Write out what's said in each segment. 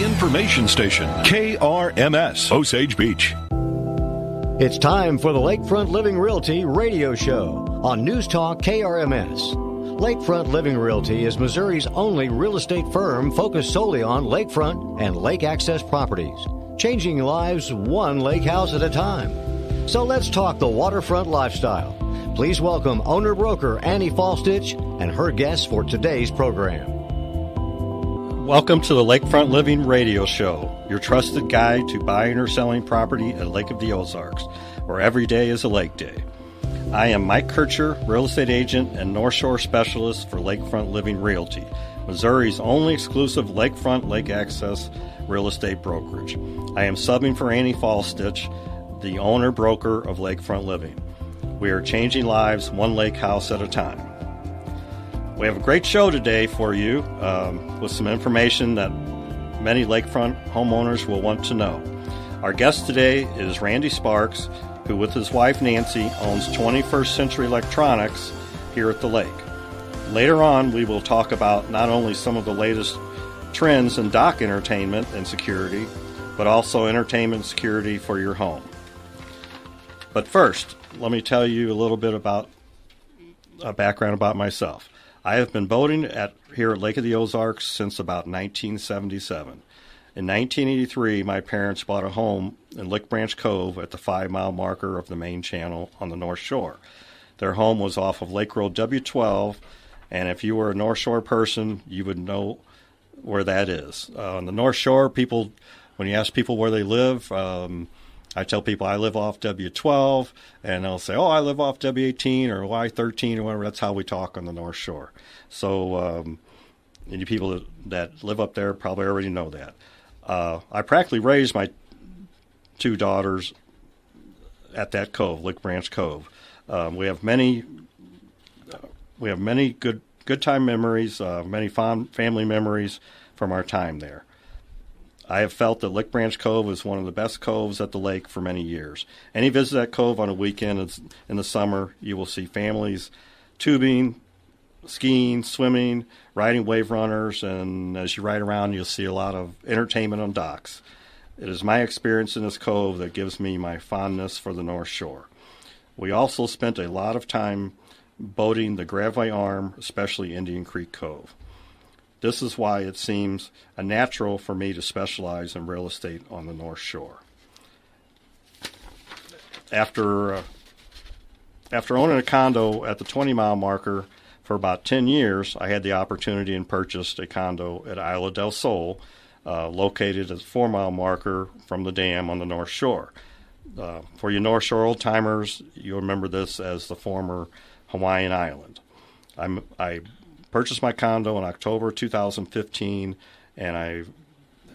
Community Information Station, KRMS, Osage Beach. It's time for the Lakefront Living Realty radio show on News Talk KRMS. Lakefront Living Realty is Missouri's only real estate firm focused solely on lakefront and lake access properties, changing lives one lake house at a time. So let's talk the waterfront lifestyle. Please welcome owner-broker Annie Faulstich and her guests for today's program. Welcome to the Lakefront Living Radio Show, your trusted guide to buying or selling property at Lake of the Ozarks, where every day is a lake day. I am Mike Kircher, real estate agent and North Shore specialist for Lakefront Living Realty, Missouri's only exclusive lakefront lake access real estate brokerage. I am subbing for Annie Faulstich, the owner-broker of Lakefront Living. We are changing lives one lake house at a time. We have a great show today for you with some information that many lakefront homeowners will want to know. Our guest today is Randy Sparks, who with his wife Nancy owns 21st Century Electronics here at the lake. Later on, we will talk about not only some of the latest trends in dock entertainment and security, but also entertainment and security for your home. But first, let me tell you a little bit about a background about myself. I have been boating here at Lake of the Ozarks since about 1977. In 1983, my parents bought a home in Lick Branch Cove at the 5-mile marker of the main channel on the North Shore. Their home was off of Lake Road W12, and if you were a North Shore person, you would know where that is. On the North Shore, when you ask people where they live, I tell people I live off W12, and they'll say, oh, I live off W18 or Y13 or whatever. That's how we talk on the North Shore. So any people that live up there probably already know that. I practically raised my two daughters at that cove, Lick Branch Cove. We have many good time memories, many fond family memories from our time there. I have felt that Lick Branch Cove is one of the best coves at the lake for many years. Any visit that cove on a weekend in the summer, you will see families tubing, skiing, swimming, riding wave runners, and as you ride around, you'll see a lot of entertainment on docks. It is my experience in this cove that gives me my fondness for the North Shore. We also spent a lot of time boating the Gravway Arm, especially Indian Creek Cove. This is why it seems a natural for me to specialize in real estate on the North Shore. After owning a condo at the 20-mile marker for about 10 years, I had the opportunity and purchased a condo at Isla del Sol, located at the 4-mile marker from the dam on the North Shore. For you North Shore old-timers, you'll remember this as the former Hawaiian island. I purchased my condo in October 2015, and I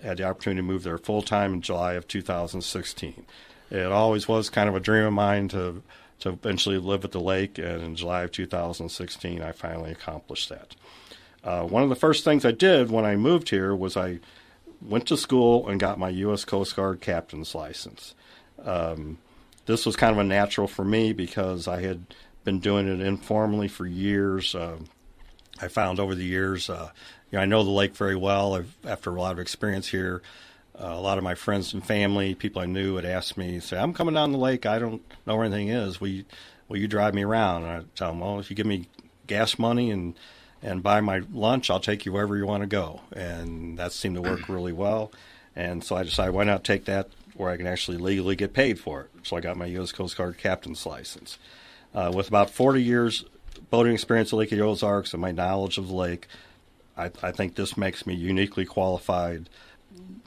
had the opportunity to move there full-time in July of 2016. It always was kind of a dream of mine to eventually live at the lake, and in July of 2016, I finally accomplished that. One of the first things I did when I moved here was I went to school and got my U.S. Coast Guard captain's license. This was kind of a natural for me because I had been doing it informally for years. I found over the years, I know the lake very well. After a lot of experience here, a lot of my friends and family, people I knew, would ask me, say, I'm coming down the lake. I don't know where anything is. Will you drive me around? And I tell them, well, if you give me gas money and buy my lunch, I'll take you wherever you want to go. And that seemed to work really well. And so I decided, why not take that where I can actually legally get paid for it? So I got my U.S. Coast Guard captain's license. With about 40 years boating experience at Lake of the Ozarks and my knowledge of the lake, I think this makes me uniquely qualified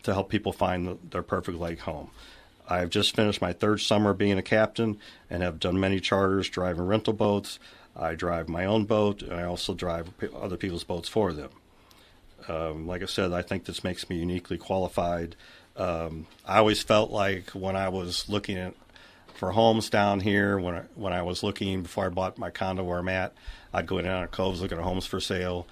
to help people find their perfect lake home. I've just finished my third summer being a captain and have done many charters driving rental boats. I drive my own boat, and I also drive other people's boats for them. Like I said, I think this makes me uniquely qualified. I always felt like when I was looking for homes down here, when I was looking before I bought my condo where I'm at, I'd go down to coves looking at homes for sale.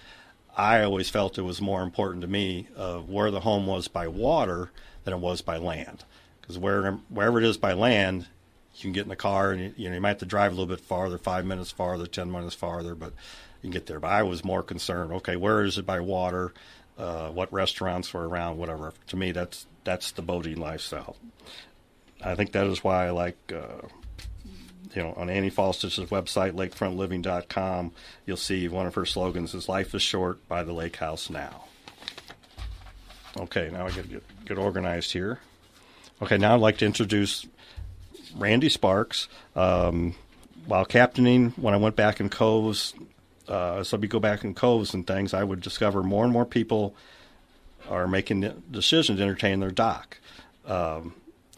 I always felt it was more important to me where the home was by water than it was by land. Because wherever it is by land, you can get in the car and you might have to drive a little bit farther, 5 minutes farther, 10 minutes farther, but you can get there. But I was more concerned, okay, where is it by water? what restaurants were around, whatever. To me, that's the boating lifestyle. I think that is why I like, on Annie Faulstich's website, lakefrontliving.com, you'll see one of her slogans is "Life is short, buy the lake house now." Okay, now I got to get organized here. Okay, now I'd like to introduce Randy Sparks. While captaining, when I went back in coves, so we go back in coves and things, I would discover more and more people are making the decision to entertain their dock.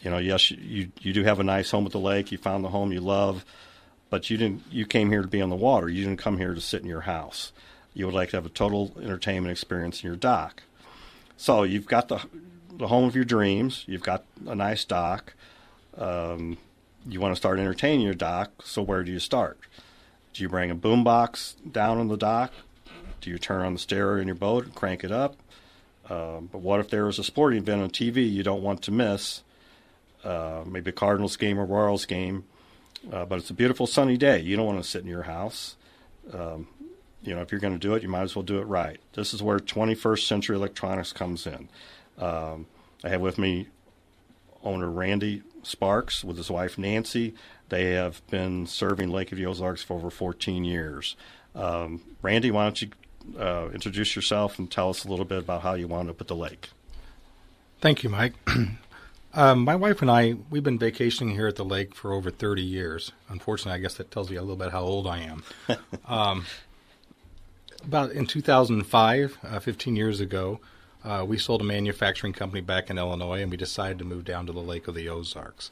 Yes, you do have a nice home at the lake. You found the home you love, but you came here to be on the water. You didn't come here to sit in your house. You would like to have a total entertainment experience in your dock. So you've got the home of your dreams. You've got a nice dock. You want to start entertaining your dock, so where do you start? Do you bring a boombox down on the dock? Do you turn on the stereo in your boat and crank it up? But what if there was a sporting event on TV you don't want to miss? Maybe a Cardinals game or Royals game, but it's a beautiful sunny day. You don't want to sit in your house. If you're going to do it, you might as well do it right. This is where 21st century electronics comes in. I have with me owner Randy Sparks with his wife Nancy. They have been serving Lake of the Ozarks for over 14 years. Randy, why don't you introduce yourself and tell us a little bit about how you wound up at the lake? Thank you, Mike. My wife and I, we've been vacationing here at the lake for over 30 years. Unfortunately, I guess that tells you a little bit how old I am. About in 2005, 15 years ago, we sold a manufacturing company back in Illinois, and we decided to move down to the Lake of the Ozarks.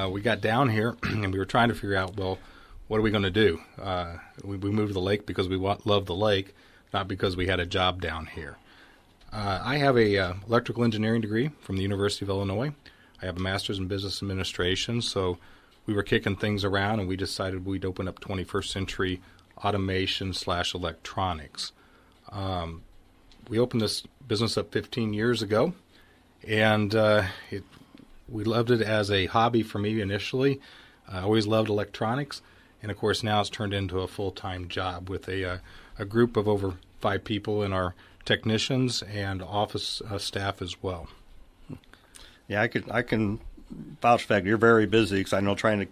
We got down here, and we were trying to figure out, well, what are we going to do? We moved to the lake because we love the lake, not because we had a job down here. I have a electrical engineering degree from the University of Illinois. I have a master's in business administration, so we were kicking things around, and we decided we'd open up 21st century automation/electronics. We opened this business up 15 years ago, and we loved it as a hobby for me initially. I always loved electronics, and of course now it's turned into a full-time job with a group of over 5 people in our technicians and office staff as well. Yeah, I can vouch for that. You're very busy, because I know trying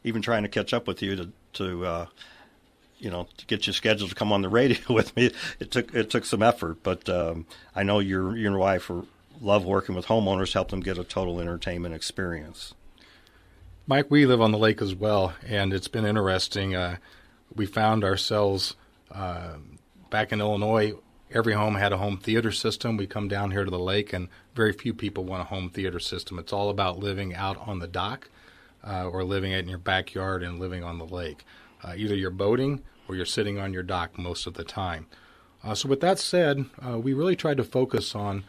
to catch up with you to get you scheduled to come on the radio with me, it took some effort. But I know you and your wife love working with homeowners, help them get a total entertainment experience. Mike, we live on the lake as well, and it's been interesting. We found ourselves back in Illinois. Every home had a home theater system. We come down here to the lake, and very few people want a home theater system. It's all about living out on the dock or living in your backyard and living on the lake. Either you're boating or you're sitting on your dock most of the time. So with that said, we really tried to focus on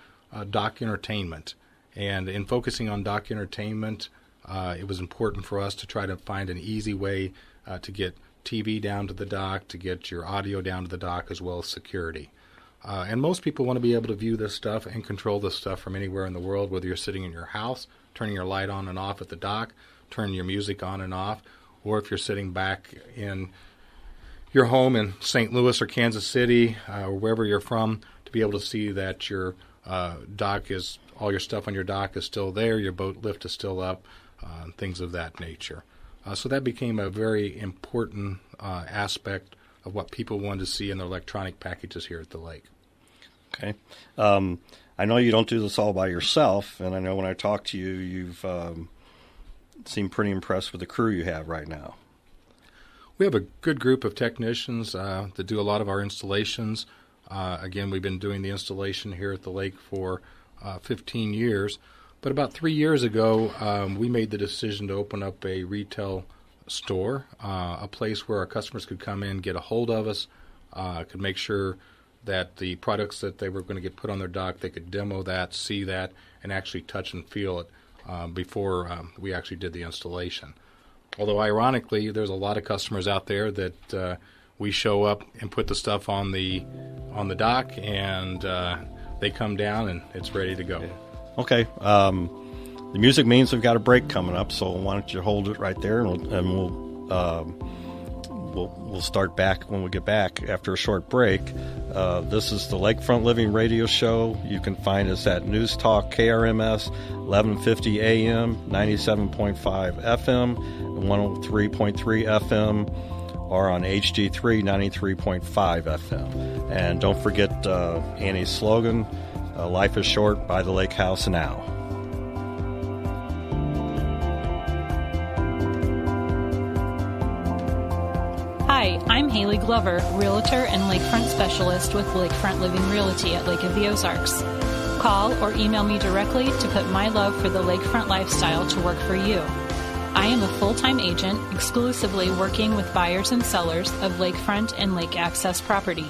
dock entertainment. And in focusing on dock entertainment, it was important for us to try to find an easy way to get TV down to the dock, to get your audio down to the dock, as well as security. And most people want to be able to view this stuff and control this stuff from anywhere in the world, whether you're sitting in your house, turning your light on and off at the dock, turning your music on and off, or if you're sitting back in your home in St. Louis or Kansas City or wherever you're from, to be able to see that your dock is, all your stuff on your dock is still there, your boat lift is still up, things of that nature. So that became a very important aspect of what people wanted to see in their electronic packages here at the lake. Okay. I know you don't do this all by yourself, and I know when I talk to you, you've seemed pretty impressed with the crew you have right now. We have a good group of technicians that do a lot of our installations. Again, we've been doing the installation here at the lake for 15 years. But about 3 years ago, we made the decision to open up a retail store, a place where our customers could come in, get a hold of us, could make sure that the products that they were going to get put on their dock, they could demo that, see that, and actually touch and feel it before we actually did the installation. Although ironically, there's a lot of customers out there that we show up and put the stuff on the dock, and they come down and it's ready to go. Okay. The music means we've got a break coming up, so why don't you hold it right there, and we'll we'll start back when we get back after a short break. This is the Lakefront Living Radio Show. You can find us at News Talk KRMS, 1150 AM, 97.5 FM, and 103.3 FM, or on HD3 93.5 FM. And don't forget Annie's slogan, life is short, buy the lake house now. Hi, I'm Haley Glover, Realtor and Lakefront Specialist with Lakefront Living Realty at Lake of the Ozarks. Call or email me directly to put my love for the lakefront lifestyle to work for you. I am a full-time agent exclusively working with buyers and sellers of lakefront and lake access property.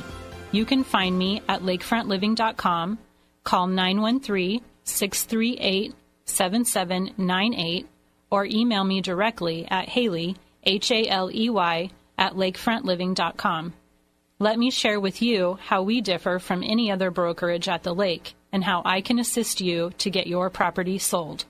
You can find me at lakefrontliving.com, call 913-638-7798, or email me directly at Haley, Haley, at lakefrontliving.com. Let me share with you how we differ from any other brokerage at the lake and how I can assist you to get your property sold.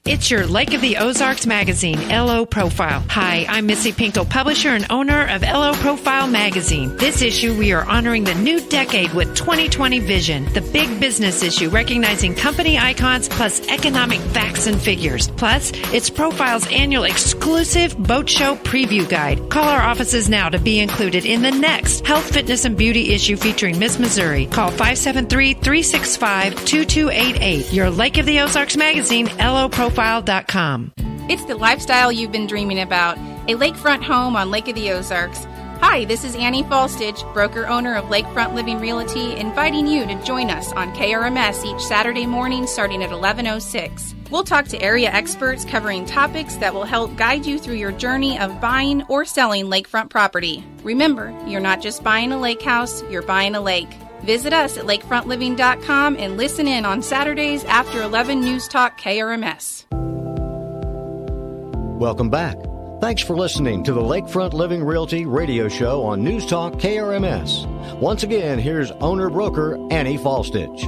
It's your Lake of the Ozarks magazine, LO Profile. Hi, I'm Missy Pinkel, publisher and owner of LO Profile magazine. This issue, we are honoring the new decade with 2020 Vision, the big business issue recognizing company icons plus economic facts and figures. Plus, it's Profile's annual exclusive boat show preview guide. Call our offices now to be included in the next Health, Fitness, and Beauty issue featuring Miss Missouri. Call 573-365-2288. Your Lake of the Ozarks magazine, LO Profile. It's the lifestyle you've been dreaming about, a lakefront home on Lake of the Ozarks. Hi, this is Annie Faulstich, broker-owner of Lakefront Living Realty, inviting you to join us on KRMS each Saturday morning starting at 11:06. We'll talk to area experts covering topics that will help guide you through your journey of buying or selling lakefront property. Remember, you're not just buying a lake house, you're buying a lake. Visit us at lakefrontliving.com and listen in on Saturdays after 11 News Talk KRMS. Welcome back. Thanks for listening to the Lakefront Living Realty radio show on News Talk KRMS. Once again, here's owner-broker Annie Faulstich.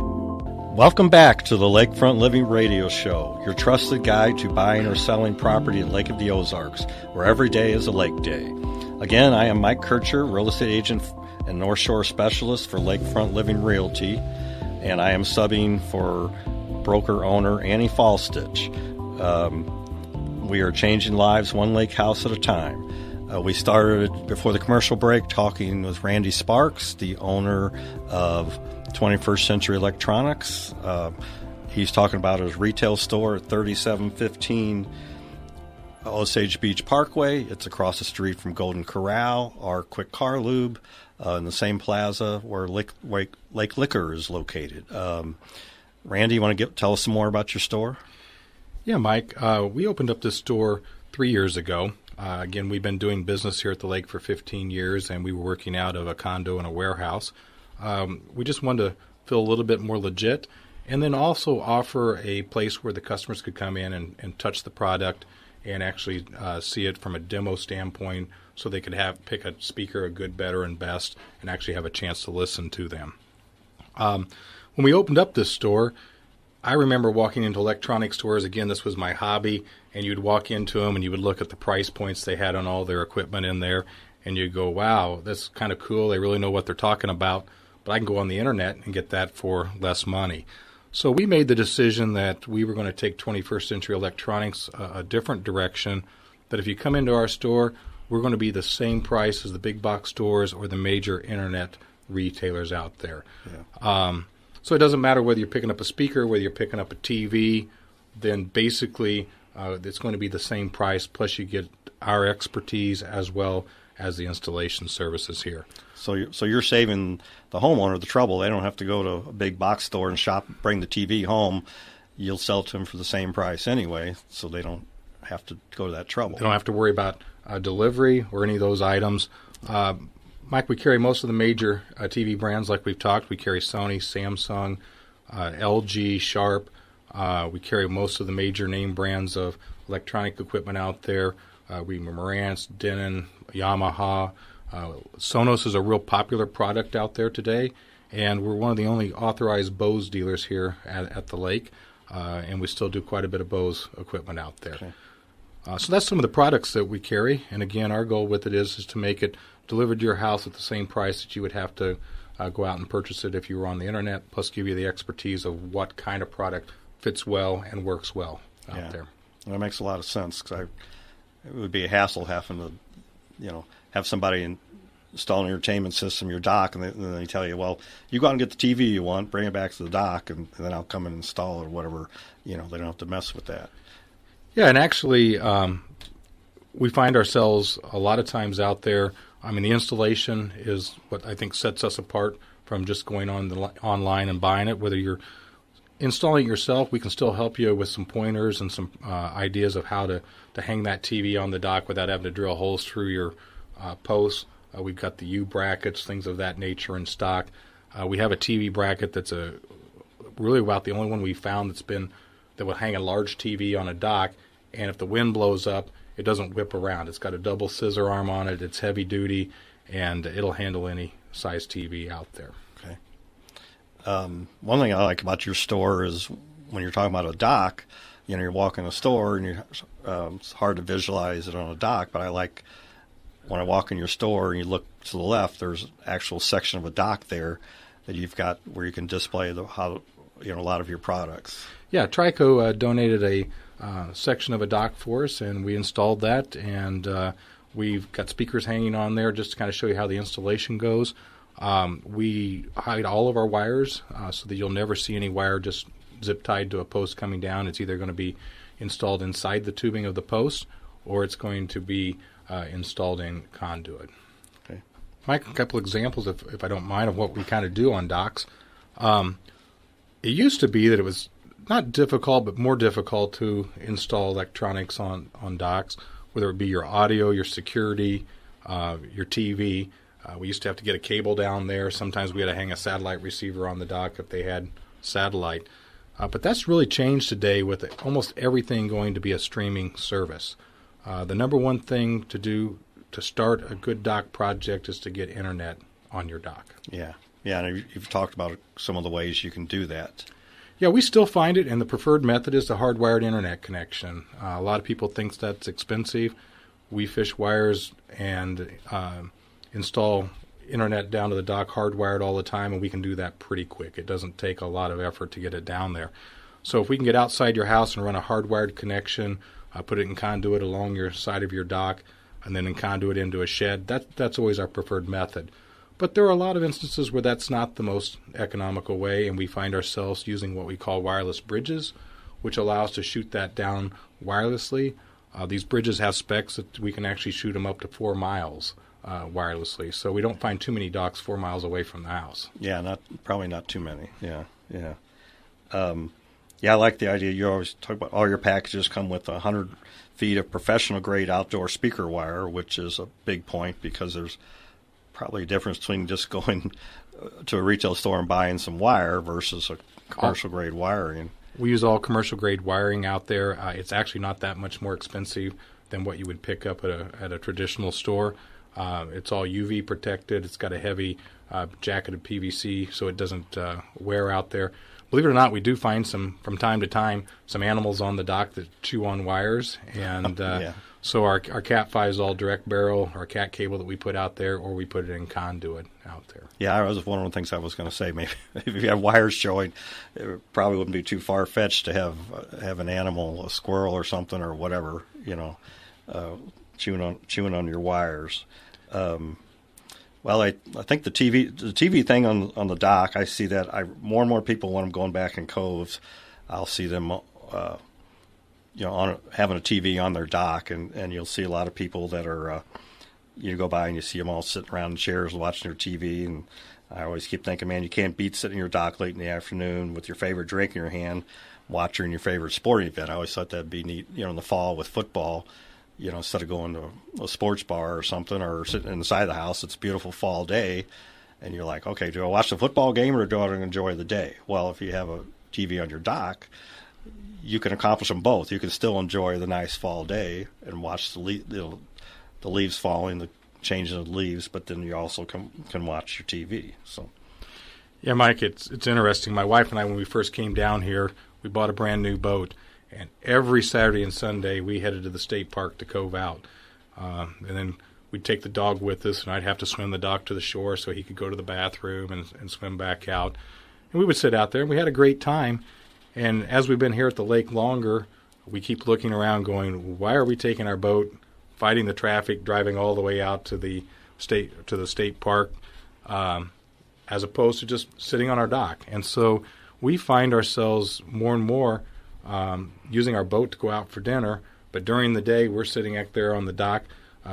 Welcome back to the Lakefront Living Radio Show, your trusted guide to buying or selling property in Lake of the Ozarks, where every day is a lake day. Again, I am Mike Kircher, real estate agent and North Shore specialist for Lakefront Living Realty, and I am subbing for broker-owner Annie Faulstich. We are changing lives one lake house at a time. We started before the commercial break talking with Randy Sparks, the owner of 21st Century Electronics. He's talking about his retail store at 3715 Osage Beach Parkway. It's across the street from Golden Corral, our quick car lube, in the same plaza where Lake Liquor is located. Randy, you want to tell us some more about your store? Yeah, Mike. We opened up this store 3 years ago. Again, we've been doing business here at the lake for 15 years, and we were working out of a condo and a warehouse. We just wanted to feel a little bit more legit, and then also offer a place where the customers could come in and touch the product and actually see it from a demo standpoint, so they could pick a speaker, a good, better, and best, and actually have a chance to listen to them. When we opened up this store, I remember walking into electronic stores. Again, this was my hobby, and you'd walk into them and you would look at the price points they had on all their equipment in there, and you'd go, wow, that's kind of cool. They really know what they're talking about, but I can go on the internet and get that for less money. So we made the decision that we were going to take 21st Century Electronics a different direction, that if you come into our store, we're going to be the same price as the big box stores or the major internet retailers out there. Yeah. So it doesn't matter whether you're picking up a speaker, whether you're picking up a TV, then basically it's going to be the same price, plus you get our expertise as well as the installation services here. So you're saving the homeowner the trouble. They don't have to go to a big box store and shop, bring the TV home. You'll sell it to them for the same price anyway, so they don't have to go to that trouble. They don't have to worry about delivery or any of those items. Mike, we carry most of the major TV brands like we've talked. We carry Sony, Samsung, LG, Sharp. We carry most of the major name brands of electronic equipment out there. We Marantz, Denon, Yamaha. Sonos is a real popular product out there today, and we're one of the only authorized Bose dealers here at the lake, and we still do quite a bit of Bose equipment out there. Okay. So that's some of the products that we carry. And again, our goal with it is to make it delivered to your house at the same price that you would have to go out and purchase it if you were on the internet, plus give you the expertise of what kind of product fits well and works well out there. That makes a lot of sense, because it would be a hassle having to, have somebody install an entertainment system, your dock, and then they tell you, well, you go out and get the TV you want, bring it back to the dock, and then I'll come and install it or whatever. They don't have to mess with that. Yeah, and actually, we find ourselves a lot of times out there. I mean, the installation is what I think sets us apart from just going online and buying it. Whether you're installing it yourself, we can still help you with some pointers and some ideas of how to hang that TV on the dock without having to drill holes through your posts. We've got the U brackets, things of that nature in stock. We have a TV bracket that's really about the only one we found that will hang a large TV on a dock, and if the wind blows up, it doesn't whip around. It's got a double scissor arm on it. It's heavy duty, and it'll handle any size TV out there. Okay. One thing I like about your store is when you're talking about a dock, you're walking a store, and it's hard to visualize it on a dock, but I like when I walk in your store and you look to the left, there's an actual section of a dock there that you've got where you can display a lot of your products. Yeah, Trico donated a section of a dock for us, and we installed that, and we've got speakers hanging on there just to kind of show you how the installation goes. We hide all of our wires so that you'll never see any wire just zip tied to a post coming down. It's either going to be installed inside the tubing of the post, or it's going to be installed in conduit. Okay. Mike, a couple examples, if I don't mind, of what we kind of do on docks. It used to be that it was not difficult, but more difficult to install electronics on docks, whether it be your audio, your security, your TV. We used to have to get a cable down there. Sometimes we had to hang a satellite receiver on the dock if they had satellite. But that's really changed today with almost everything going to be a streaming service. The number one thing to do to start a good dock project is to get internet on your dock. Yeah, and you've talked about some of the ways you can do that. Yeah, we still find it, and the preferred method is the hardwired internet connection. A lot of people think that's expensive. We fish wires and install internet down to the dock hardwired all the time, and we can do that pretty quick. It doesn't take a lot of effort to get it down there. So if we can get outside your house and run a hardwired connection, put it in conduit along your side of your dock, and then in conduit into a shed, that's always our preferred method. But there are a lot of instances where that's not the most economical way, and we find ourselves using what we call wireless bridges, which allow us to shoot that down wirelessly. These bridges have specs that we can actually shoot them up to 4 miles wirelessly, so we don't find too many docks 4 miles away from the house. Yeah, probably not too many. Yeah. I like the idea. You always talk about all your packages come with 100 feet of professional-grade outdoor speaker wire, which is a big point because there's probably a difference between just going to a retail store and buying some wire versus a commercial-grade wiring. We use all commercial-grade wiring out there. It's actually not that much more expensive than what you would pick up at a traditional store. It's all UV protected. It's got a heavy jacketed PVC, so it doesn't wear out there. Believe it or not, we do find from time to time, some animals on the dock that chew on wires, and so our Cat 5 is all direct barrel, our cat cable that we put out there, or we put it in conduit out there. Yeah, that was one of the things I was going to say. Maybe if you have wires showing, it probably wouldn't be too far-fetched to have an animal, a squirrel or something or whatever, chewing on your wires. Well, I think the TV thing on the dock, I see that more and more people when I'm going back in coves, I'll see them having a TV on their dock, and you'll see a lot of people that are you go by and you see them all sitting around in chairs watching their TV, and I always keep thinking, man, you can't beat sitting in your dock late in the afternoon with your favorite drink in your hand, watching your favorite sporting event. I always thought that'd be neat, in the fall with football. Instead of going to a sports bar or something or sitting inside the house, it's a beautiful fall day, and you're like, okay, do I watch the football game or do I enjoy the day? Well, if you have a TV on your dock, you can accomplish them both. You can still enjoy the nice fall day and watch the leaves falling, the changing of the leaves, but then you also can watch your TV. So, yeah, Mike, it's interesting. My wife and I, when we first came down here, we bought a brand new boat. And every Saturday and Sunday, we headed to the state park to cove out. And then we'd take the dog with us, and I'd have to swim the dog to the shore so he could go to the bathroom and swim back out. And we would sit out there, and we had a great time. And as we've been here at the lake longer, we keep looking around going, why are we taking our boat, fighting the traffic, driving all the way out to the state park, as opposed to just sitting on our dock? And so we find ourselves more and more using our boat to go out for dinner, but during the day we're sitting out there on the dock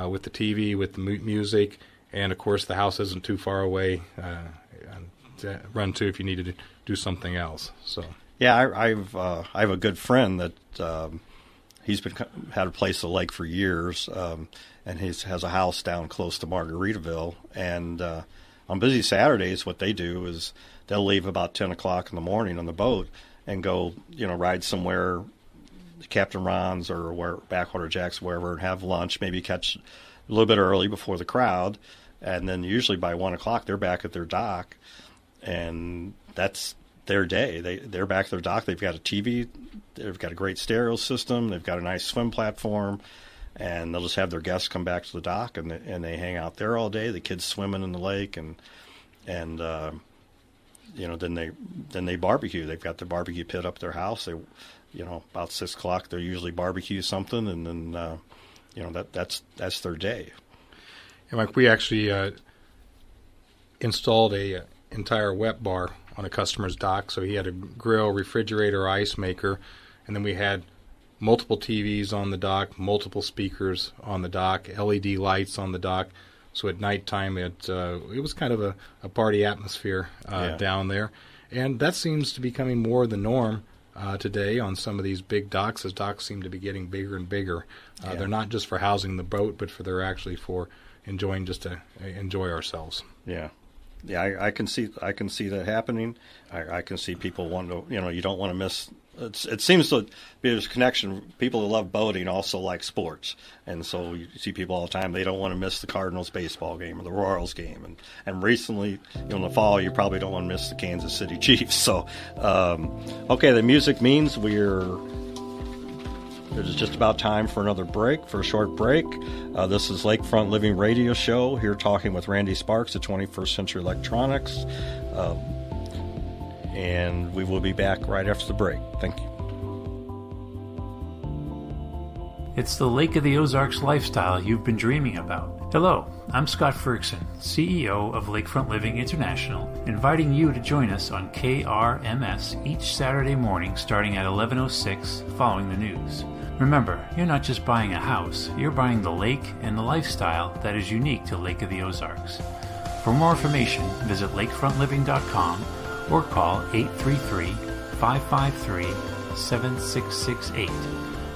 with the TV, with the music, and of course the house isn't too far away to run to if you needed to do something else. So yeah, I have a good friend that he's had a place at the lake for years, and he has a house down close to Margaritaville. And on busy Saturdays, what they do is they'll leave about 10 o'clock in the morning on the boat and go, ride somewhere, Captain Ron's or Backwater Jack's, wherever, and have lunch, maybe catch a little bit early before the crowd. And then usually by 1 o'clock, they're back at their dock, and that's their day. They're back at their dock. They've got a TV. They've got a great stereo system. They've got a nice swim platform, and they'll just have their guests come back to the dock, and they hang out there all day. The kids swimming in the lake, and then they barbecue. They've got the barbecue pit up at their house. They, about 6 o'clock, they usually barbecue something, and then that's their day. And like we actually installed a entire wet bar on a customer's dock. So he had a grill, refrigerator, ice maker, and then we had multiple TVs on the dock, multiple speakers on the dock, LED lights on the dock. So at nighttime, it was kind of a party atmosphere down there. And that seems to be becoming more the norm today on some of these big docks, as docks seem to be getting bigger and bigger. They're not just for housing the boat, but they're actually for enjoying, just to enjoy ourselves. Yeah. Yeah, I can see that happening. I can see people want to, you don't want to miss. It seems to be there's a connection. People that love boating also like sports, and so you see people all the time. They don't want to miss the Cardinals baseball game or the Royals game, and recently, in the fall, you probably don't want to miss the Kansas City Chiefs. So, okay, the music means it's just about time for a short break. This is Lakefront Living Radio Show, here talking with Randy Sparks of 21st Century Electronics. And we will be back right after the break. Thank you. It's the Lake of the Ozarks lifestyle you've been dreaming about. Hello, I'm Scott Ferguson, CEO of Lakefront Living International, inviting you to join us on KRMS each Saturday morning starting at 11:06 following the news. Remember, you're not just buying a house, you're buying the lake and the lifestyle that is unique to Lake of the Ozarks. For more information, visit lakefrontliving.com or call 833-553-7668.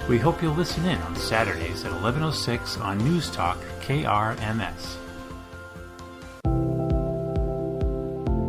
We hope you'll listen in on Saturdays at 11:06 on News Talk KRMS.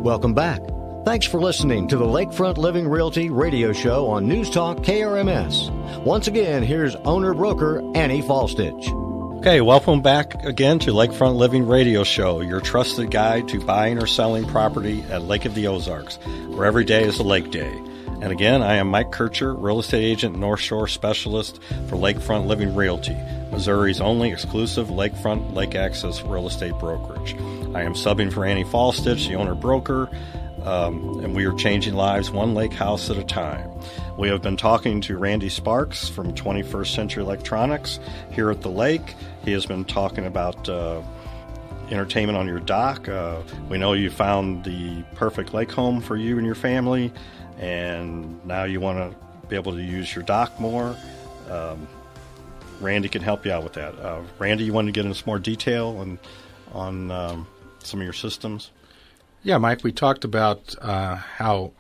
Welcome back. Thanks for listening to the Lakefront Living Realty radio show on News Talk KRMS. Once again, here's owner-broker Annie Faulstich. Okay, welcome back again to Lakefront Living Radio Show, your trusted guide to buying or selling property at Lake of the Ozarks, where every day is a lake day. And again, I am Mike Kircher, real estate agent, North Shore specialist for Lakefront Living Realty, Missouri's only exclusive lakefront lake access real estate brokerage. I am subbing for Annie Faulstich, the owner-broker, and we are changing lives one lake house at a time. We have been talking to Randy Sparks from 21st Century Electronics here at the lake. He has been talking about entertainment on your dock. We know you found the perfect lake home for you and your family, and now you want to be able to use your dock more. Randy can help you out with that. Randy, you want to get into some more detail on some of your systems? Yeah, Mike, we talked about how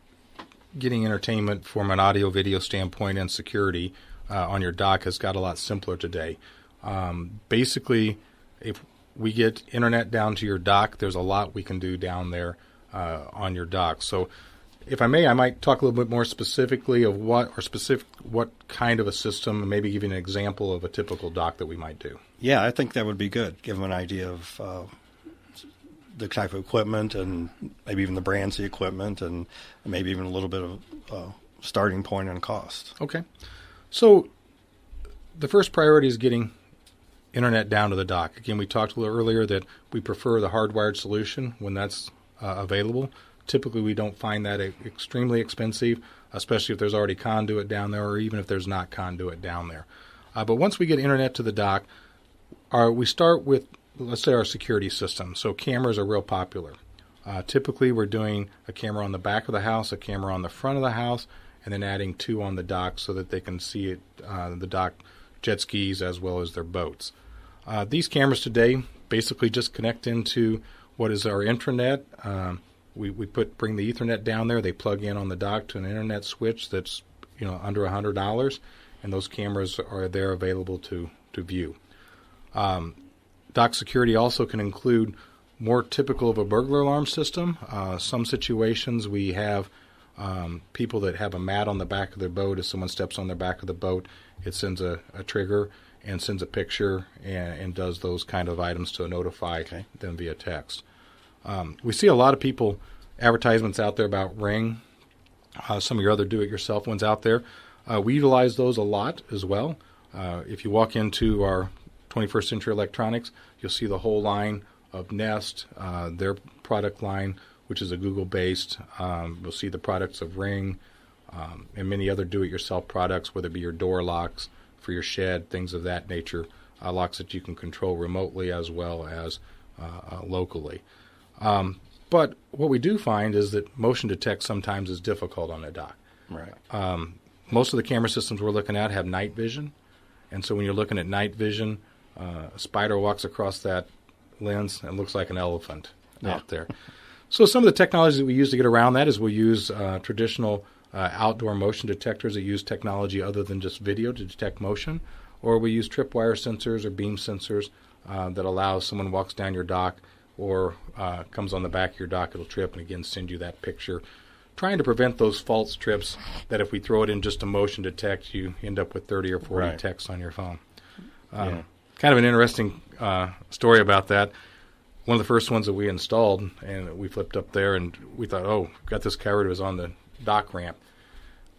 getting entertainment from an audio-video standpoint and security on your dock has got a lot simpler today. Basically, if we get internet down to your dock, there's a lot we can do down there on your dock. So if I may, I might talk a little bit more specifically of what kind of a system, and maybe give you an example of a typical dock that we might do. Yeah, I think that would be good. Give them an idea of the type of equipment, and maybe even the brands of the equipment, and maybe even a little bit of starting point on cost. Okay. So the first priority is getting internet down to the dock. Again, we talked a little earlier that we prefer the hardwired solution when that's available. Typically, we don't find that extremely expensive, especially if there's already conduit down there or even if there's not conduit down there. But once we get internet to the dock, we start with, let's say, our security system. So cameras are real popular. Typically, we're doing a camera on the back of the house, a camera on the front of the house, and then adding 2 on the dock so that they can see it, the dock jet skis as well as their boats. These cameras today basically just connect into what is our intranet. We bring the Ethernet down there. They plug in on the dock to an internet switch that's under $100, and those cameras are there available to view. Dock security also can include more typical of a burglar alarm system. Some situations we have people that have a mat on the back of their boat. If someone steps on the back of the boat, it sends a trigger and sends a picture and does those kind of items to notify them via text. We see a lot of people advertisements out there about Ring, some of your other do-it-yourself ones out there. We utilize those a lot as well. If you walk into our 21st Century Electronics, you'll see the whole line of Nest, their product line, which is a Google-based. You'll see the products of Ring and many other do-it-yourself products, whether it be your door locks for your shed, things of that nature, locks that you can control remotely as well as locally. But what we do find is that motion detect sometimes is difficult on a dock. Right. Most of the camera systems we're looking at have night vision, and so when you're looking at night vision, a spider walks across that lens and looks like an elephant out there. So some of the technology that we use to get around that is we use traditional outdoor motion detectors that use technology other than just video to detect motion, or we use tripwire sensors or beam sensors that allow someone walks down your dock or comes on the back of your dock, it'll trip and again send you that picture, trying to prevent those false trips that if we throw it in just a motion detect, you end up with 30 or 40 texts on your phone. Kind of an interesting story about that. One of the first ones that we installed, and we flipped up there, and we thought, oh, got this covered. It was on the dock ramp.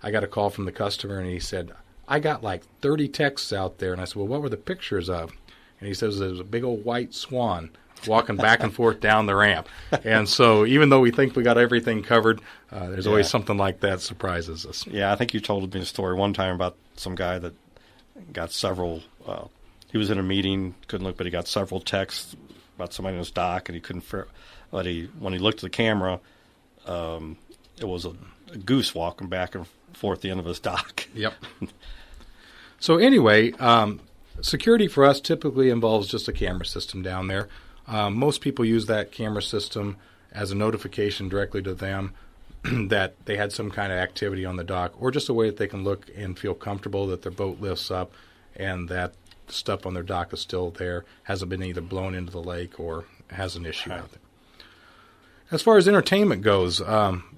I got a call from the customer, and he said, I got like 30 texts out there. And I said, well, what were the pictures of? And he says, there was a big old white swan walking back and forth down the ramp. And so even though we think we got everything covered, there's always something like that surprises us. Yeah, I think you told me a story one time about some guy that got several he was in a meeting, couldn't look, but he got several texts about somebody on his dock, and he couldn't. But when he looked at the camera, it was a goose walking back and forth the end of his dock. Yep. So anyway, security for us typically involves just a camera system down there. Most people use that camera system as a notification directly to them that they had some kind of activity on the dock, or just a way that they can look and feel comfortable that their boat lifts up and that the stuff on their dock is still there, hasn't been either blown into the lake or has an issue out there. As far as entertainment goes,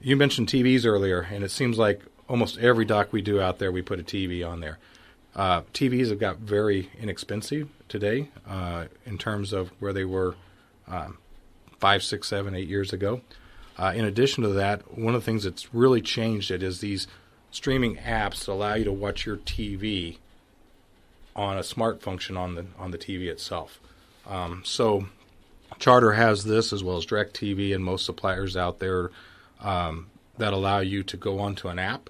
you mentioned TVs earlier, and it seems like almost every dock we do out there, we put a TV on there. TVs have got very inexpensive today in terms of where they were 5, 6, 7, 8 years ago. In addition to that, one of the things that's really changed it is these streaming apps that allow you to watch your TV on a smart function on the TV itself. So Charter has this as well as DirecTV and most suppliers out there that allow you to go onto an app,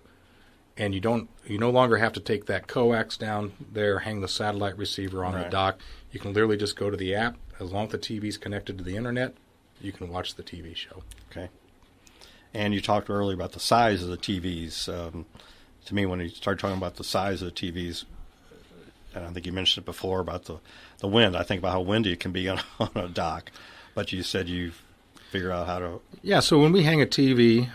and you no longer have to take that coax down there, hang the satellite receiver on the dock. You can literally just go to the app. As long as the TV is connected to the internet, you can watch the TV show. Okay. And you talked earlier about the size of the TVs. To me, when you started talking about the size of the TVs, and I think you mentioned it before about the wind. I think about how windy it can be on a dock. But you said you figure out how to... Yeah, so when we hang a TV,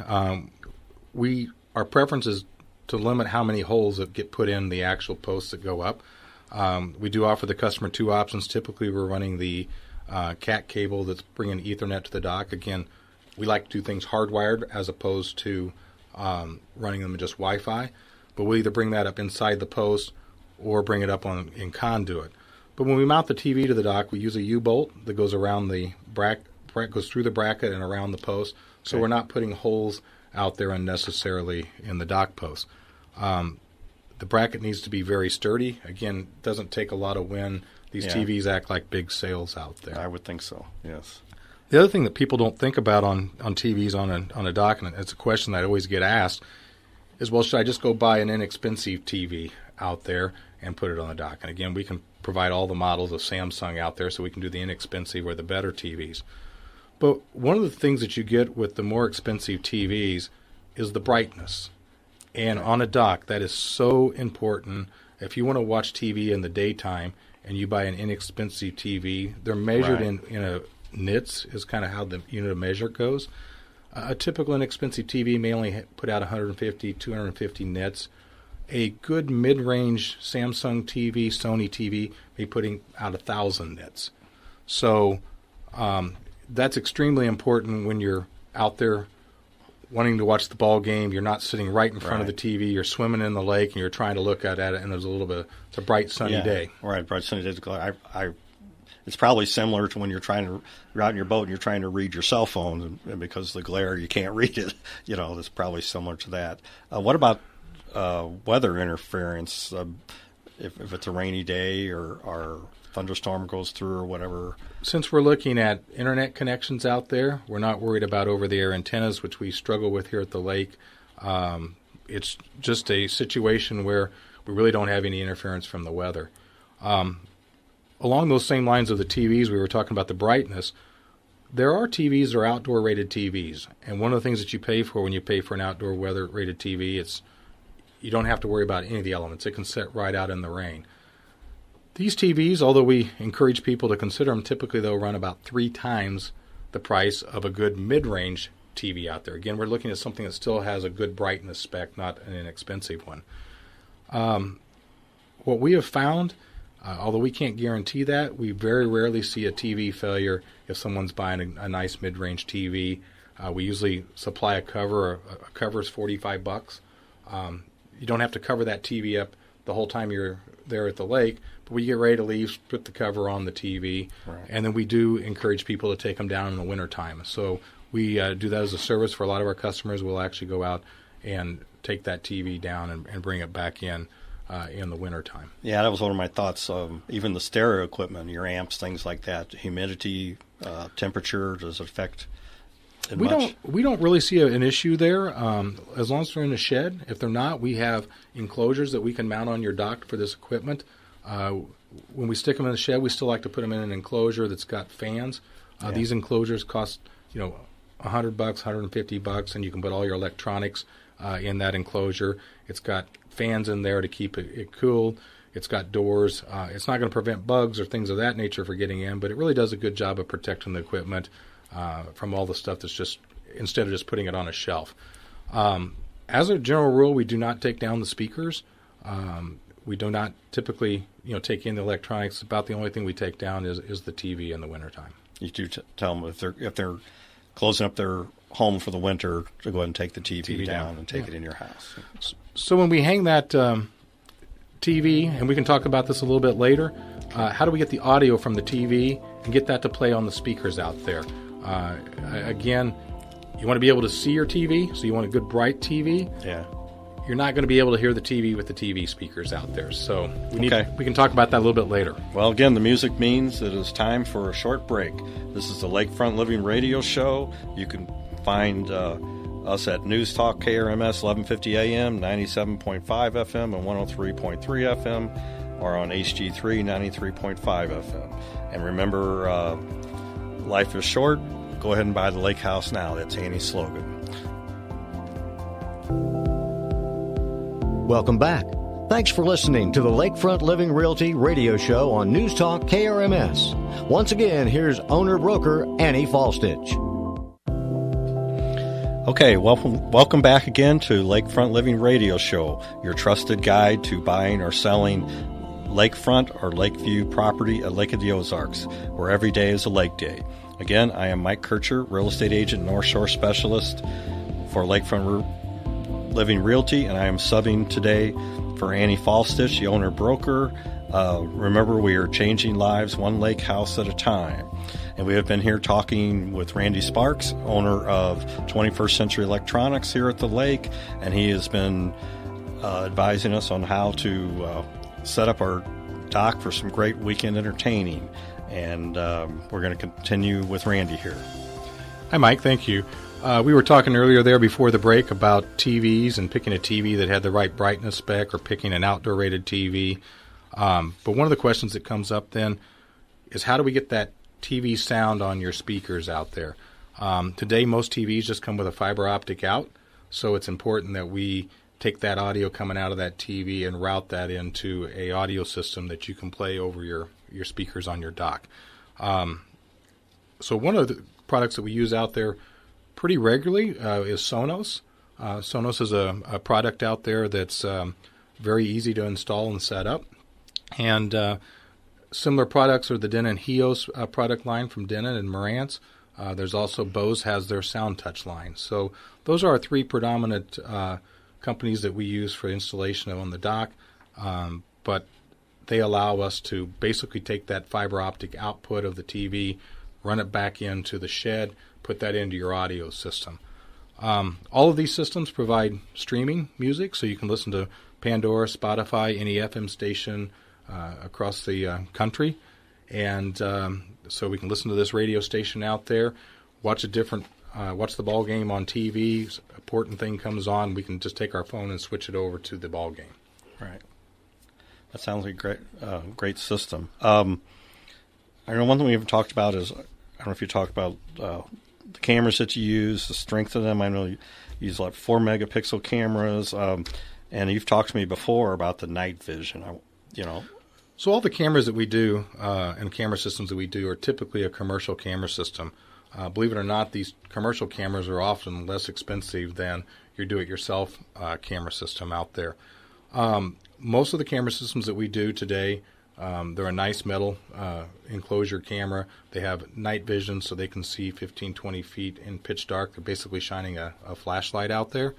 our preference is to limit how many holes that get put in the actual posts that go up. We do offer the customer 2 options. Typically, we're running the CAT cable that's bringing Ethernet to the dock. Again, we like to do things hardwired as opposed to running them in just Wi-Fi. But we'll either bring that up inside the post or bring it up in conduit. But when we mount the TV to the dock, we use a U-bolt that goes around the goes through the bracket and around the post. So we're not putting holes out there unnecessarily in the dock post. The bracket needs to be very sturdy. Again, it doesn't take a lot of wind. These TVs act like big sails out there. I would think so, yes. The other thing that people don't think about on TVs on a dock, and it's a question that I always get asked, is, well, should I just go buy an inexpensive TV out there and put it on the dock? And again, we can provide all the models of Samsung out there, so we can do the inexpensive or the better TVs. But one of the things that you get with the more expensive TVs is the brightness. And on a dock, that is so important. If you want to watch TV in the daytime and you buy an inexpensive TV, they're measured in a nits is kind of how the unit of measure goes. A typical inexpensive TV may only put out 150, 250 nits. A good mid-range Samsung TV, Sony TV may be putting out 1,000 nits. So that's extremely important when you're out there wanting to watch the ball game. You're not sitting right in front of the TV. You're swimming in the lake, and you're trying to look at it, and there's a little bit. It's a bright, sunny day. Right, bright, sunny day. It's probably similar to when you're out in your boat and you're trying to read your cell phone, and because of the glare, you can't read it. It's probably similar to that. What about weather interference? If it's a rainy day or thunderstorm goes through or whatever. Since we're looking at internet connections out there, we're not worried about over-the-air antennas, which we struggle with here at the lake. It's just a situation where we really don't have any interference from the weather. Along those same lines of the TVs, we were talking about the brightness. There are TVs that are outdoor-rated TVs, and one of the things that you pay for when you pay for an outdoor weather-rated TV, you don't have to worry about any of the elements. It can sit right out in the rain. These TVs, although we encourage people to consider them, typically they'll run about 3 times the price of a good mid-range TV out there. Again, we're looking at something that still has a good brightness spec, not an inexpensive one. What we have found, although we can't guarantee that, we very rarely see a TV failure if someone's buying a nice mid-range TV. We usually supply a cover. A cover is $45. You don't have to cover that TV up the whole time you're there at the lake, but we get ready to leave, put the cover on the TV, and then we do encourage people to take them down in the wintertime. So we do that as a service for a lot of our customers. We'll actually go out and take that TV down and bring it back in the wintertime. Yeah, that was one of my thoughts. Even the stereo equipment, your amps, things like that, humidity, temperature, does it affect it much? We don't really see an issue there as long as they're in a shed. If they're not, we have enclosures that we can mount on your dock for this equipment. When we stick them in the shed, we still like to put them in an enclosure that's got fans. These enclosures cost $100, $150, and you can put all your electronics in that enclosure. It's got fans in there to keep it cool. It's got doors. It's not going to prevent bugs or things of that nature from getting in, but it really does a good job of protecting the equipment from all the stuff that's just, instead of just putting it on a shelf. As a general rule, we do not take down the speakers. We do not typically, take in the electronics. About the only thing we take down is the TV in the wintertime. You do tell them if they're closing up their home for the winter to go ahead and take the TV down and take it in your house. So when we hang that TV, and we can talk about this a little bit later, how do we get the audio from the TV and get that to play on the speakers out there? Again, you want to be able to see your TV, so you want a good bright TV. Yeah. You're not going to be able to hear the TV with the TV speakers out there. So we can talk about that a little bit later. Well, again, the music means it is time for a short break. This is the Lakefront Living Radio Show. You can find us at News Talk KRMS 1150 AM, 97.5 FM, and 103.3 FM, or on HG3 93.5 FM. And remember, life is short. Go ahead and buy the Lake House now. That's Annie's slogan. Welcome back. Thanks for listening to the Lakefront Living Realty radio show on News Talk KRMS. Once again, here's owner-broker Annie Faulstich. Okay, welcome back again to Lakefront Living Radio Show, your trusted guide to buying or selling lakefront or lakeview property at Lake of the Ozarks, where every day is a lake day. Again, I am Mike Kircher, real estate agent, North Shore specialist for Lakefront Living Realty, and I am subbing today for Annie Faulstich, the owner-broker. Remember, we are changing lives one lake house at a time. And we have been here talking with Randy Sparks, owner of 21st Century Electronics here at the lake, and he has been advising us on how to set up our dock for some great weekend entertaining. And we're going to continue with Randy here. Hi, Mike. Thank you. We were talking earlier there before the break about TVs and picking a TV that had the right brightness spec or picking an outdoor rated TV. But one of the questions that comes up then is how do we get that TV sound on your speakers out there? Today, most TVs just come with a fiber optic out, so it's important that we take that audio coming out of that TV and route that into a audio system that you can play over your speakers on your dock. So one of the products that we use out there pretty regularly is Sonos. Sonos is a product out there that's very easy to install and set up. And similar products are the Denon Hios product line from Denon and Marantz. There's also Bose has their Sound Touch line. So those are our three predominant companies that we use for installation on the dock. But they allow us to basically take that fiber optic output of the TV, run it back into the shed, put that into your audio system. All of these systems provide streaming music, so you can listen to Pandora, Spotify, any FM station across the country. And so we can listen to this radio station out there, watch the ball game on TV. Important thing comes on, we can just take our phone and switch it over to the ball game. Right. That sounds like a great system. I know one thing we haven't talked about is, I don't know if you talked about the cameras that you use, the strength of them. I know you use like 4-megapixel cameras, and you've talked to me before about the night vision. So all the cameras that we do and camera systems that we do are typically a commercial camera system. Believe it or not, these commercial cameras are often less expensive than your do-it-yourself camera system out there. Most of the camera systems that we do today, they're a nice metal enclosure camera. They have night vision, so they can see 15, 20 feet in pitch dark. They're basically shining a flashlight out there.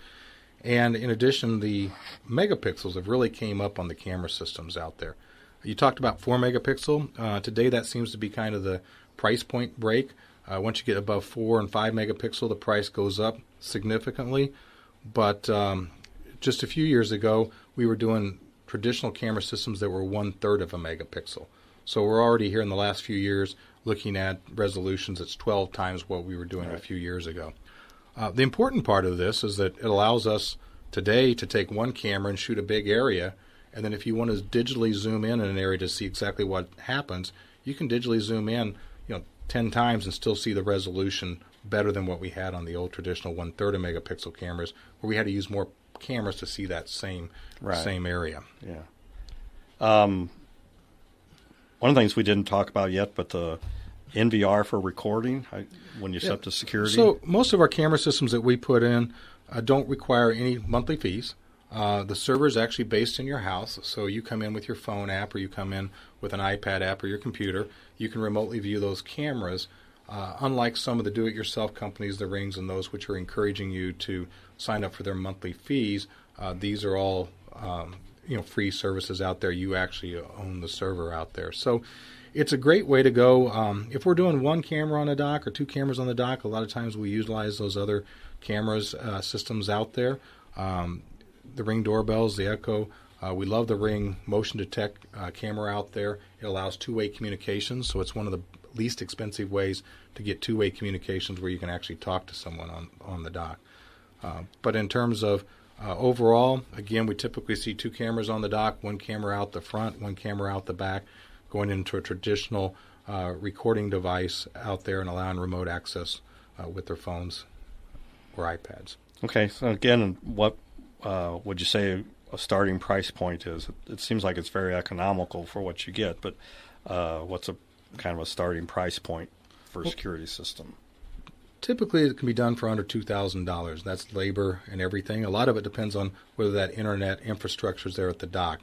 And in addition, the megapixels have really came up on the camera systems out there. You talked about 4 megapixel. Today that seems to be kind of the price point break. Once you get above 4 and 5 megapixel, the price goes up significantly. But just a few years ago, we were doing traditional camera systems that were 1/3 of a megapixel. So we're already here in the last few years looking at resolutions that's 12 times what we were doing a few years ago. The important part of this is that it allows us today to take one camera and shoot a big area, and then if you want to digitally zoom in an area to see exactly what happens, you can digitally zoom in 10 times and still see the resolution better than what we had on the old traditional 1/3 of megapixel cameras, where we had to use more cameras to see that same area. Yeah. One of the things we didn't talk about yet, but the NVR for recording when you set up the security. So most of our camera systems that we put in don't require any monthly fees. The server is actually based in your house, so you come in with your phone app or you come in with an iPad app or your computer. You can remotely view those cameras. Unlike some of the do-it-yourself companies, the Rings and those which are encouraging you to sign up for their monthly fees, these are all free services out there. You actually own the server out there. So it's a great way to go. If we're doing one camera on a dock or two cameras on the dock, a lot of times we utilize those other cameras systems out there. The Ring doorbells, the Echo. We love the Ring motion detect camera out there. It allows two-way communications, so it's one of the least expensive ways to get two-way communications where you can actually talk to someone on the dock. But in terms of overall, again, we typically see two cameras on the dock, one camera out the front, one camera out the back, going into a traditional recording device out there and allowing remote access with their phones or iPads. Okay, so again, what would you say a starting price point is? It seems like it's very economical for what you get, but what's a kind of a starting price point for a security system? Typically, it can be done for under $2,000. That's labor and everything. A lot of it depends on whether that internet infrastructure is there at the dock.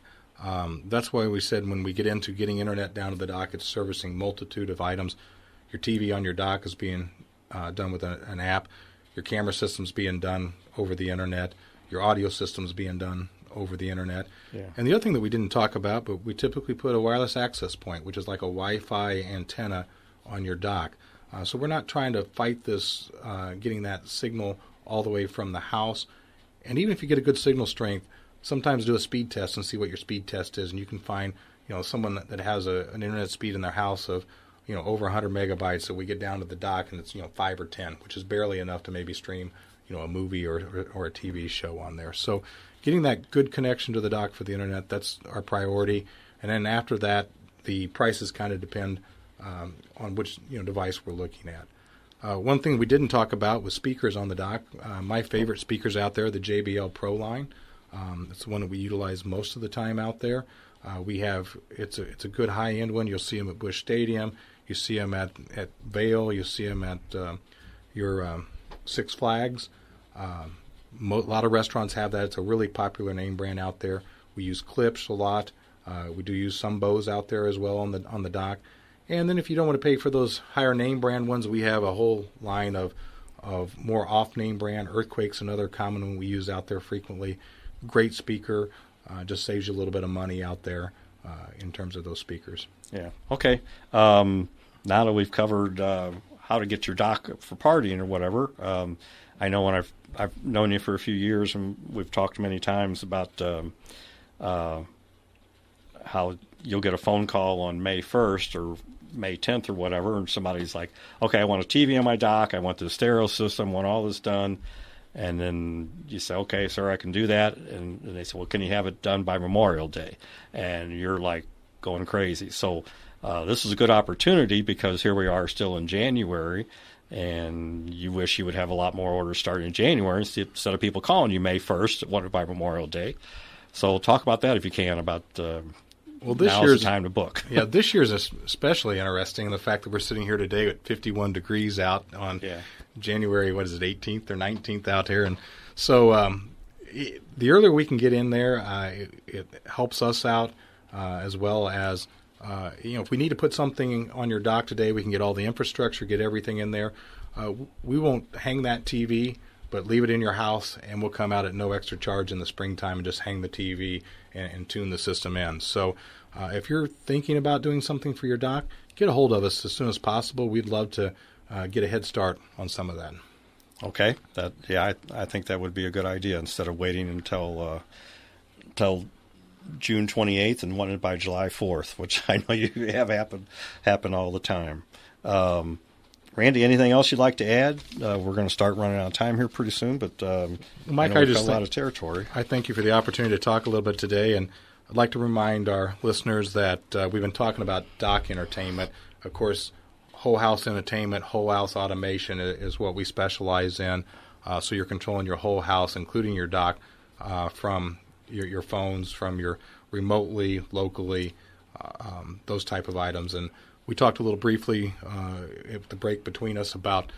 That's why we said when we get into getting internet down to the dock, it's servicing multitude of items. Your TV on your dock is being done with an app. Your camera system's being done over the internet. Your audio system's being done over the internet. Yeah. And the other thing that we didn't talk about, but we typically put a wireless access point, which is like a Wi-Fi antenna on your dock. So we're not trying to fight this, getting that signal all the way from the house. And even if you get a good signal strength, sometimes do a speed test and see what your speed test is, and you can find someone that has an internet speed in their house of over 100 megabytes. So we get down to the dock and it's 5 or 10, which is barely enough to maybe stream a movie or a TV show on there. So getting that good connection to the dock for the internet, that's our priority. And then after that, the prices kind of depend on which device we're looking at. One thing we didn't talk about was speakers on the dock. My favorite speakers out there, the JBL Pro line. It's the one that we utilize most of the time out there. It's a good high-end one. You'll see them at Busch Stadium. You see them at Vail. You see them at your Six Flags. A lot of restaurants have that. It's a really popular name brand out there. We use Klipsch a lot. We do use some Bose out there as well on the dock. And then if you don't want to pay for those higher name brand ones, we have a whole line of more off-name brand. Earthquake's another common one we use out there frequently. Great speaker. Just saves you a little bit of money out there in terms of those speakers. Yeah. Okay. Now that we've covered how to get your dock for partying or whatever, I know when I've known you for a few years, and we've talked many times about how you'll get a phone call on May 1st or May 10th or whatever, and somebody's like, okay, I want a TV on my dock, I want the stereo system, I want all this done. And then you say, okay, sir, I can do that. And they say, well, can you have it done by Memorial Day? And you're like going crazy. So this is a good opportunity because here we are still in January, and you wish you would have a lot more orders starting in January instead of people calling you May 1st, wanted by Memorial Day. So talk about that if you can, about now's the time to book. Yeah, this year's especially interesting, the fact that we're sitting here today at 51 degrees out on January, 18th or 19th out here. And so the earlier we can get in there, it helps us out as well as, if we need to put something on your dock today, we can get all the infrastructure, get everything in there. We won't hang that TV, but leave it in your house, and we'll come out at no extra charge in the springtime and just hang the TV and tune the system in. So if you're thinking about doing something for your dock, get a hold of us as soon as possible. We'd love to get a head start on some of that. Okay. I think that would be a good idea instead of waiting until June 28th and wanting it by July 4th, which I know you have happen all the time. Randy, anything else you'd like to add? We're going to start running out of time here pretty soon, but Mike, I just got a lot of territory. I thank you for the opportunity to talk a little bit today, and I'd like to remind our listeners that we've been talking about dock entertainment. Of course, whole house entertainment, whole house automation is what we specialize in. So you're controlling your whole house, including your dock, from your phones, from your remotely, locally, those type of items. And we talked a little briefly at the break between us about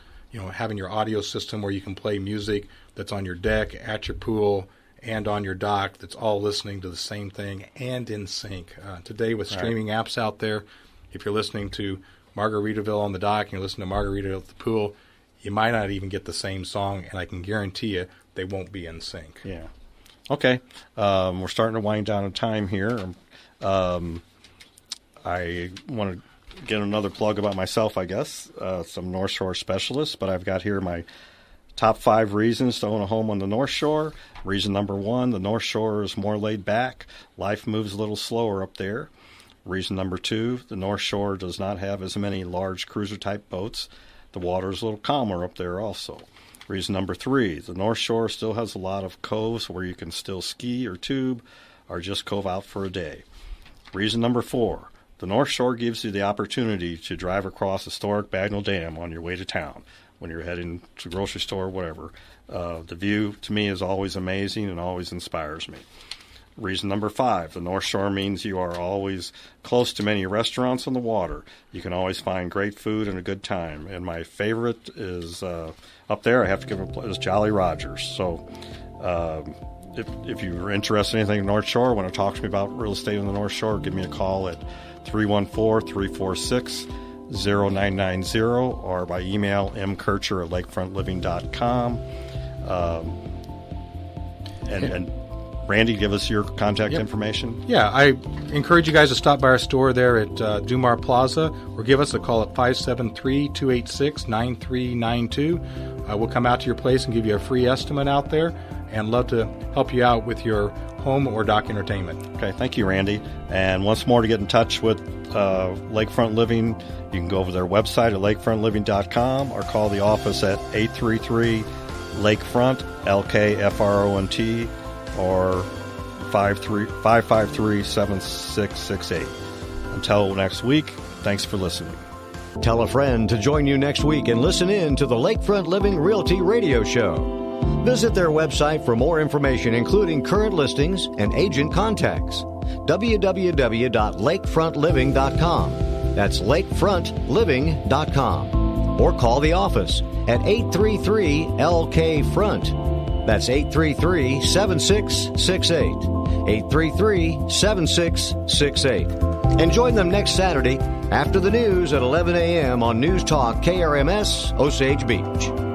having your audio system where you can play music that's on your deck, at your pool, and on your dock that's all listening to the same thing and in sync. Today with streaming apps out there, if you're listening to Margaritaville on the dock and you're listening to Margaritaville at the pool, you might not even get the same song, and I can guarantee you they won't be in sync. Yeah. Okay. We're starting to wind down on time here. I want to get another plug about myself, I guess. Some North Shore specialists, but I've got here my top 5 reasons to own a home on the North Shore. Reason number 1, the North Shore is more laid back. Life moves a little slower up there. Reason number 2, the North Shore does not have as many large cruiser-type boats. The water is a little calmer up there also. Reason number 3, the North Shore still has a lot of coves where you can still ski or tube or just cove out for a day. Reason number 4, the North Shore gives you the opportunity to drive across historic Bagnell Dam on your way to town when you're heading to the grocery store or whatever. The view, to me, is always amazing and always inspires me. Reason number 5, the North Shore means you are always close to many restaurants on the water. You can always find great food and a good time. And my favorite is up there, I have to give it, is Jolly Rogers. So if you're interested in anything in North Shore, want to talk to me about real estate on the North Shore, give me a call at 314-346-0990 or by email mkircher@lakefrontliving.com. And Randy, give us your contact information. Yeah, I encourage you guys to stop by our store there at Dumar Plaza or give us a call at 573-286-9392. We'll come out to your place and give you a free estimate out there and love to help you out with your home or dock entertainment. Okay, thank you, Randy. And once more, to get in touch with Lakefront Living, you can go over their website at lakefrontliving.com or call the office at 833-LAKEFRONT, LKFRONT, or 553-7668. Until next week, thanks for listening. Tell a friend to join you next week and listen in to the Lakefront Living Realty radio show. Visit their website for more information, including current listings and agent contacts. www.lakefrontliving.com. That's lakefrontliving.com. Or call the office at 833-LK-FRONT. That's 833-7668. 833-7668. And join them next Saturday after the news at 11 a.m. on News Talk KRMS Osage Beach.